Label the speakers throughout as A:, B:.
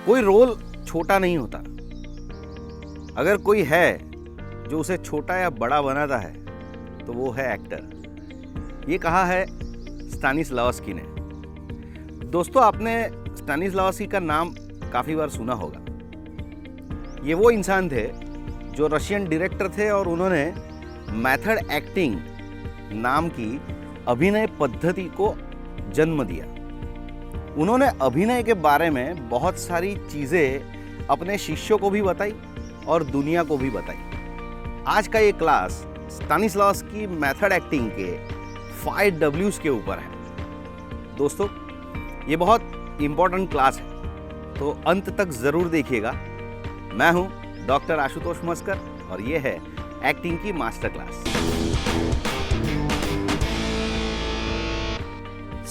A: कोई रोल छोटा नहीं होता। अगर कोई है जो उसे छोटा या बड़ा बनाता है तो वो है एक्टर। ये कहा है स्टानिस्लावस्की ने। दोस्तों, आपने स्टानिस्लावस्की का नाम काफ़ी बार सुना होगा। ये वो इंसान थे जो रशियन डायरेक्टर थे और उन्होंने मेथड एक्टिंग नाम की अभिनय पद्धति को जन्म दिया। उन्होंने अभिनय के बारे में बहुत सारी चीज़ें अपने शिष्यों को भी बताई और दुनिया को भी बताई। आज का ये क्लास स्टानिस्लावस्की मेथड एक्टिंग के 5 Ws के ऊपर है। दोस्तों, ये बहुत इम्पोर्टेंट क्लास है, तो अंत तक ज़रूर देखिएगा। मैं हूं डॉक्टर आशुतोष मस्कर और ये है एक्टिंग की master class.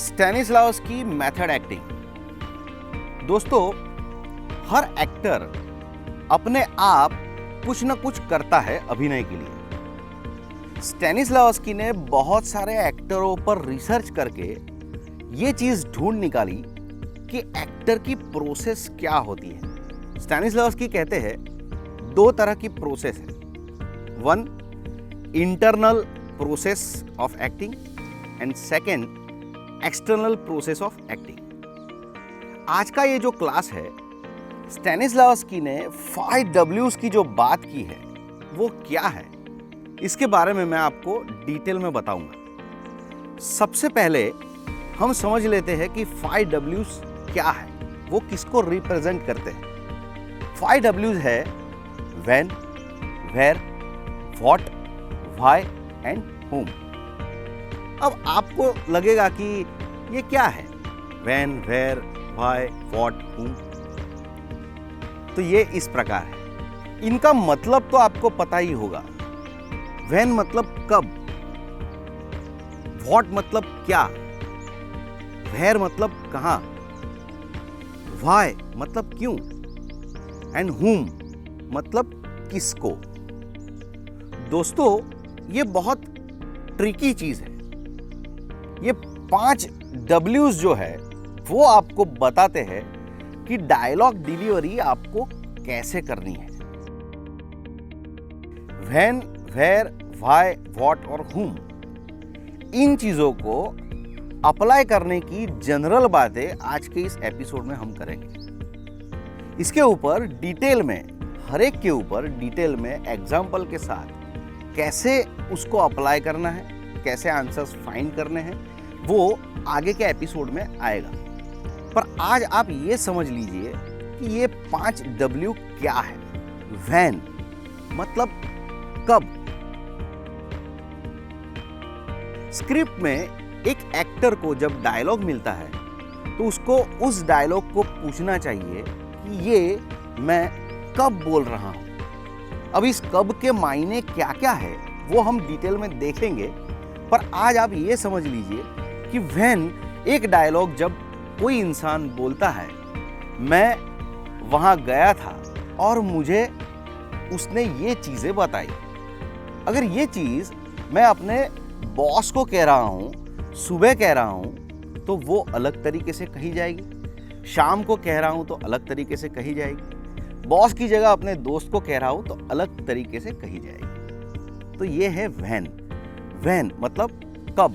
A: Stanislavski method acting. दोस्तों, हर एक्टर अपने आप कुछ न कुछ करता है अभिनय के लिए। स्टानिस्लावस्की ने बहुत सारे एक्टरों पर रिसर्च करके ये चीज ढूंढ निकाली कि एक्टर की प्रोसेस क्या होती है। स्टानिस्लावस्की कहते हैं 2 तरह की प्रोसेस है। 1 internal process of acting and 2 external process of acting. आज का ये जो क्लास है, स्टानिस्लावस्की ने 5 Ws की जो बात की है वो क्या है, इसके बारे में मैं आपको डिटेल में बताऊंगा। सबसे पहले हम समझ लेते हैं कि 5 Ws क्या है, वो किसको रिप्रेजेंट करते हैं। 5 Ws है when, where, what, why and whom. अब आपको लगेगा कि ये क्या है, when, where, why, what, whom. तो ये इस प्रकार है। इनका मतलब तो आपको पता ही होगा। व्हेन मतलब कब, व्हाट मतलब क्या, वेयर मतलब कहां, व्हाई मतलब क्यों एंड होम मतलब किसको। दोस्तों, ये बहुत ट्रिकी चीज है। ये 5 Ws जो है वो आपको बताते हैं कि डायलॉग डिलीवरी आपको कैसे करनी है। व्हेन, वेयर, व्हाई, व्हाट और हुम, इन चीजों को अप्लाई करने की जनरल बातें आज के इस एपिसोड में हम करेंगे। इसके ऊपर डिटेल में, हर एक के ऊपर डिटेल में एग्जाम्पल के साथ कैसे उसको अप्लाई करना है, कैसे आंसर्स फाइंड करने हैं, वो आगे के एपिसोड में आएगा। पर आज आप ये समझ लीजिए कि ये 5 W क्या है। व्हेन मतलब कब। स्क्रिप्ट में एक एक्टर को जब डायलॉग मिलता है तो उसको उस डायलॉग को पूछना चाहिए कि ये मैं कब बोल रहा हूं। अब इस कब के मायने क्या क्या है वो हम डिटेल में देखेंगे, पर आज आप ये समझ लीजिए कि व्हेन एक डायलॉग जब कोई इंसान बोलता है, मैं वहां गया था और मुझे उसने ये चीजें बताई। अगर ये चीज मैं अपने बॉस को कह रहा हूं, सुबह कह रहा हूं, तो वो अलग तरीके से कही जाएगी। शाम को कह रहा हूं तो अलग तरीके से कही जाएगी। बॉस की जगह अपने दोस्त को कह रहा हूं तो अलग तरीके से कही जाएगी। तो ये है व्हेन। व्हेन मतलब कब,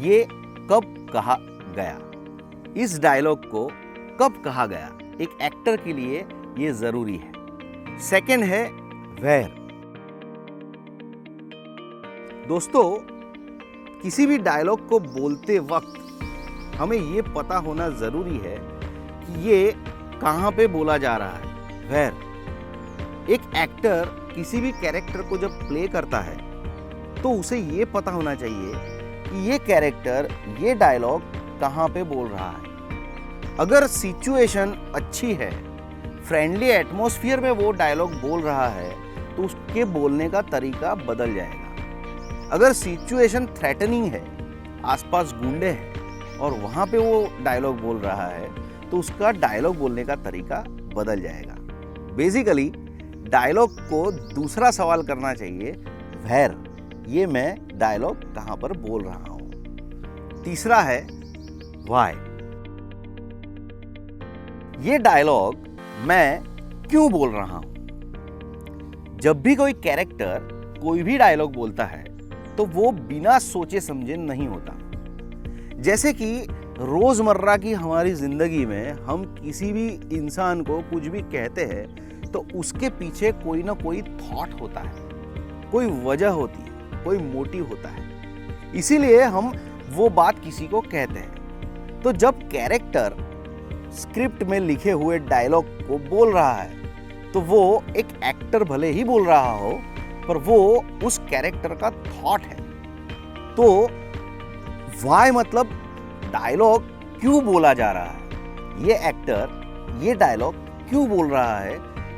A: ये कब कहा गया, इस डायलॉग को कब कहा गया, एक एक्टर के लिए ये जरूरी है। सेकंड है वेयर। दोस्तों, किसी भी डायलॉग को बोलते वक्त हमें ये पता होना जरूरी है कि ये कहां पे बोला जा रहा है। वेयर। एक एक्टर किसी भी कैरेक्टर को जब प्ले करता है तो उसे ये पता होना चाहिए कि ये कैरेक्टर ये डायलॉग कहां पे बोल रहा है। अगर सिचुएशन अच्छी है, फ्रेंडली एटमॉस्फेयर में वो डायलॉग बोल रहा है तो उसके बोलने का तरीका बदल जाएगा। अगर सिचुएशन थ्रेटनिंग है, आसपास गुंडे हैं और वहां पे वो डायलॉग बोल रहा है तो उसका डायलॉग बोलने का तरीका बदल जाएगा। बेसिकली डायलॉग को दूसरा सवाल करना चाहिए, वेयर, ये मैं डायलॉग कहां पर बोल रहा हूं। तीसरा है व्हाई। ये डायलॉग मैं क्यों बोल रहा हूं। जब भी कोई कैरेक्टर कोई भी डायलॉग बोलता है तो वो बिना सोचे समझे नहीं होता। जैसे कि रोजमर्रा की हमारी जिंदगी में हम किसी भी इंसान को कुछ भी कहते हैं तो उसके पीछे कोई ना कोई थॉट होता है, कोई वजह होती है, कोई मोटिव होता है, इसीलिए हम वो बात किसी को कहते हैं। तो जब कैरेक्टर स्क्रिप्ट में लिखे हुए डायलॉग को बोल रहा है तो वो एक एक्टर भले ही बोल रहा हो पर वो उस कैरेक्टर का थॉट है। तो वाई मतलब डायलॉग क्यों बोला जा रहा है, ये एक्टर ये डायलॉग क्यों बोल रहा है,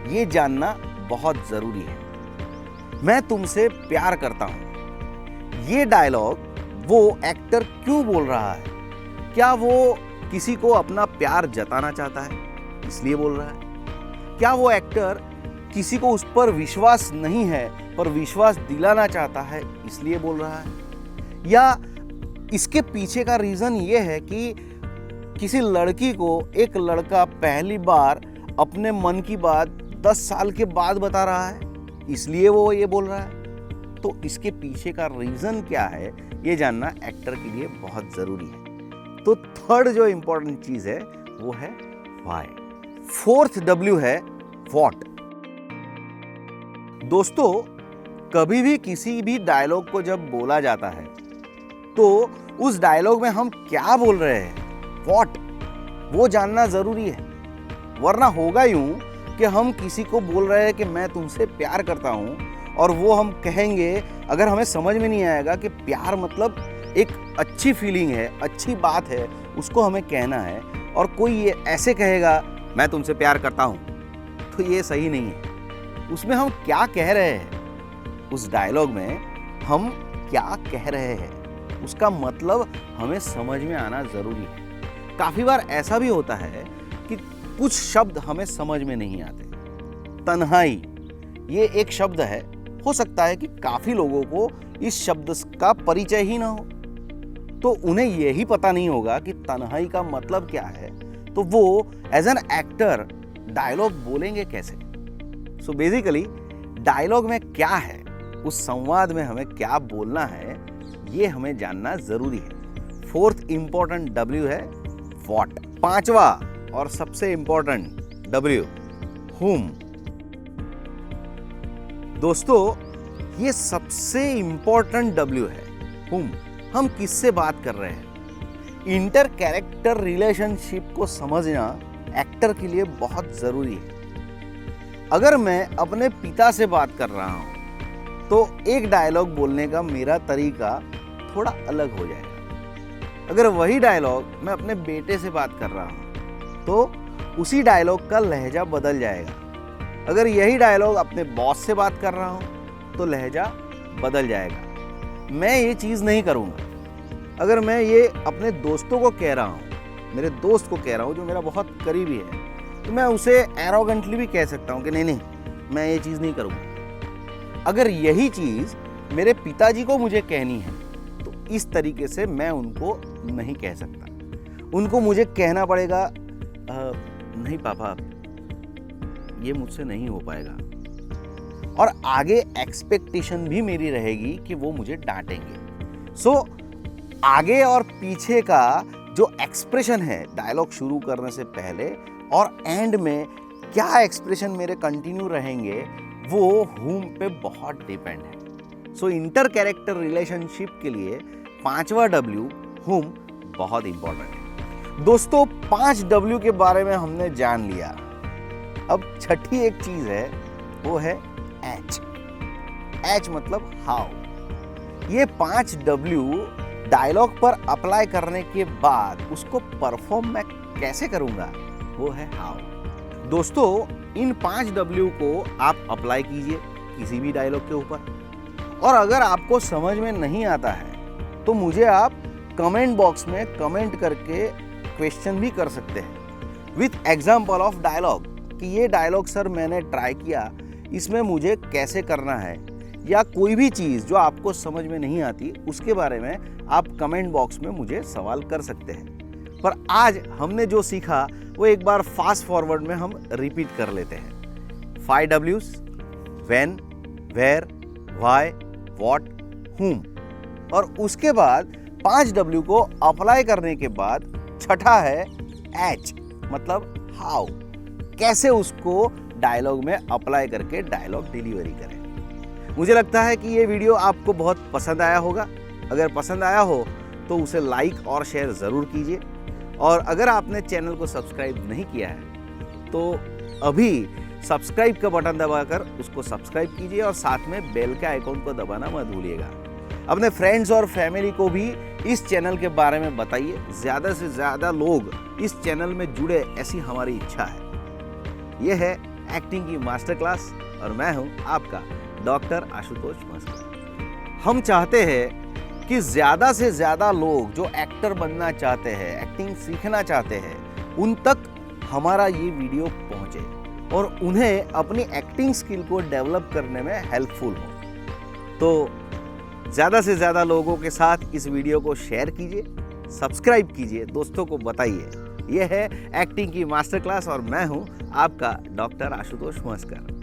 A: ये जानना बहुत जरूरी है। मैं तुमसे प्यार करता हूं, ये डायलॉग वो एक्टर क्यों बोल रहा है? क्या वो किसी को अपना प्यार जताना चाहता है इसलिए बोल रहा है? क्या वो एक्टर किसी को उस पर विश्वास नहीं है पर विश्वास दिलाना चाहता है इसलिए बोल रहा है? या इसके पीछे का रीजन ये है कि किसी लड़की को एक लड़का पहली बार अपने मन की बात 10 साल के बाद बता रहा है इसलिए वो ये बोल रहा है? तो इसके पीछे का रीजन क्या है ये जानना एक्टर के लिए बहुत जरूरी है। तो थर्ड जो इंपॉर्टेंट चीज है वो है व्हाई। फोर्थ W है व्हाट। दोस्तों, कभी भी किसी भी डायलॉग को जब बोला जाता है तो उस डायलॉग में हम क्या बोल रहे हैं, व्हाट, वो जानना जरूरी है। वरना होगा यूं कि हम किसी को बोल रहे हैं कि मैं तुमसे प्यार करता हूं और वो हम कहेंगे, अगर हमें समझ में नहीं आएगा कि प्यार मतलब एक अच्छी फीलिंग है, अच्छी बात है, उसको हमें कहना है, और कोई ये ऐसे कहेगा मैं तुमसे प्यार करता हूं, तो ये सही नहीं है। उसमें हम क्या कह रहे हैं, उस डायलॉग में हम क्या कह रहे हैं, उसका मतलब हमें समझ में आना जरूरी है। काफी बार ऐसा भी होता है कि कुछ शब्द हमें समझ में नहीं आते। तन्हाई ये एक शब्द है, हो सकता है कि काफी लोगों को इस शब्द का परिचय ही ना हो, तो उन्हें यही पता नहीं होगा कि तन्हाई का मतलब क्या है, तो वो एज एन एक्टर डायलॉग बोलेंगे कैसे। सो बेसिकली डायलॉग में क्या है, उस संवाद में हमें क्या बोलना है, ये हमें जानना जरूरी है। फोर्थ इंपॉर्टेंट W है व्हाट। पांचवा और सबसे इंपॉर्टेंट W whom। दोस्तों, ये सबसे इंपॉर्टेंट W है, whom। हम किससे बात कर रहे हैं। इंटर कैरेक्टर रिलेशनशिप को समझना एक्टर के लिए बहुत जरूरी है। अगर मैं अपने पिता से बात कर रहा हूं तो एक डायलॉग बोलने का मेरा तरीका थोड़ा अलग हो जाएगा। अगर वही डायलॉग मैं अपने बेटे से बात कर रहा हूं तो उसी डायलॉग का लहजा बदल जाएगा। अगर यही डायलॉग अपने बॉस से बात कर रहा हूं तो लहजा बदल जाएगा। मैं ये चीज़ नहीं करूँगा। अगर मैं ये अपने दोस्तों को कह रहा हूँ, मेरे दोस्त को कह रहा हूँ जो मेरा बहुत करीबी है, तो मैं उसे एरोगेंटली भी कह सकता हूँ कि नहीं मैं ये चीज़ नहीं करूँगा। अगर यही चीज़ मेरे पिताजी को मुझे कहनी है तो इस तरीके से मैं उनको नहीं कह सकता। उनको मुझे कहना पड़ेगा नहीं पापा, ये मुझसे नहीं हो पाएगा, और आगे एक्सपेक्टेशन भी मेरी रहेगी कि वो मुझे डांटेंगे। सो आगे और पीछे का जो एक्सप्रेशन है डायलॉग शुरू करने से पहले और एंड में क्या एक्सप्रेशन मेरे कंटिन्यू रहेंगे, वो हुम पे बहुत डिपेंड है। सो इंटर कैरेक्टर रिलेशनशिप के लिए पांचवा W हुम बहुत इंपॉर्टेंट है। दोस्तों, 5 W के बारे में हमने जान लिया। अब छठी एक चीज है, वो है H। H मतलब हाउ। ये 5 W डायलॉग पर अप्लाई करने के बाद उसको परफॉर्म मैं कैसे करूंगा, वो है हाउ। दोस्तों, इन 5 W को आप अप्लाई कीजिए किसी भी डायलॉग के ऊपर, और अगर आपको समझ में नहीं आता है तो मुझे आप कमेंट बॉक्स में कमेंट करके क्वेश्चन भी कर सकते हैं विथ एग्जाम्पल ऑफ डायलॉग कि ये डायलॉग सर मैंने ट्राई किया, इसमें मुझे कैसे करना है, या कोई भी चीज़ जो आपको समझ में नहीं आती उसके बारे में आप कमेंट बॉक्स में मुझे सवाल कर सकते हैं। पर आज हमने जो सीखा वो एक बार फास्ट फॉरवर्ड में हम रिपीट कर लेते हैं। 5 W's, when, where, why, what, whom। और उसके बाद 5 W को अप्लाई करने के बाद छठा है H, मतलब हाउ, कैसे उसको डायलॉग में अप्लाई करके डायलॉग डिलीवरी करें। मुझे लगता है कि ये वीडियो आपको बहुत पसंद आया होगा। अगर पसंद आया हो तो उसे लाइक और शेयर ज़रूर कीजिए, और अगर आपने चैनल को सब्सक्राइब नहीं किया है तो अभी सब्सक्राइब का बटन दबाकर उसको सब्सक्राइब कीजिए और साथ में बेल के आइकॉन को दबाना मत भूलिएगा। अपने फ्रेंड्स और फैमिली को भी इस चैनल के बारे में बताइए। ज़्यादा से ज़्यादा लोग इस चैनल में जुड़े, ऐसी हमारी इच्छा है। यह है एक्टिंग की मास्टर क्लास और मैं हूं आपका डॉक्टर आशुतोष मस्कर। हम चाहते हैं कि ज़्यादा से ज़्यादा लोग जो एक्टर बनना चाहते हैं, एक्टिंग सीखना चाहते हैं, उन तक हमारा ये वीडियो पहुंचे और उन्हें अपनी एक्टिंग स्किल को डेवलप करने में हेल्पफुल हो। तो ज़्यादा से ज़्यादा लोगों के साथ इस वीडियो को शेयर कीजिए, सब्सक्राइब कीजिए, दोस्तों को बताइए। यह है एक्टिंग की मास्टर क्लास और मैं हूं आपका डॉक्टर आशुतोष मस्कर।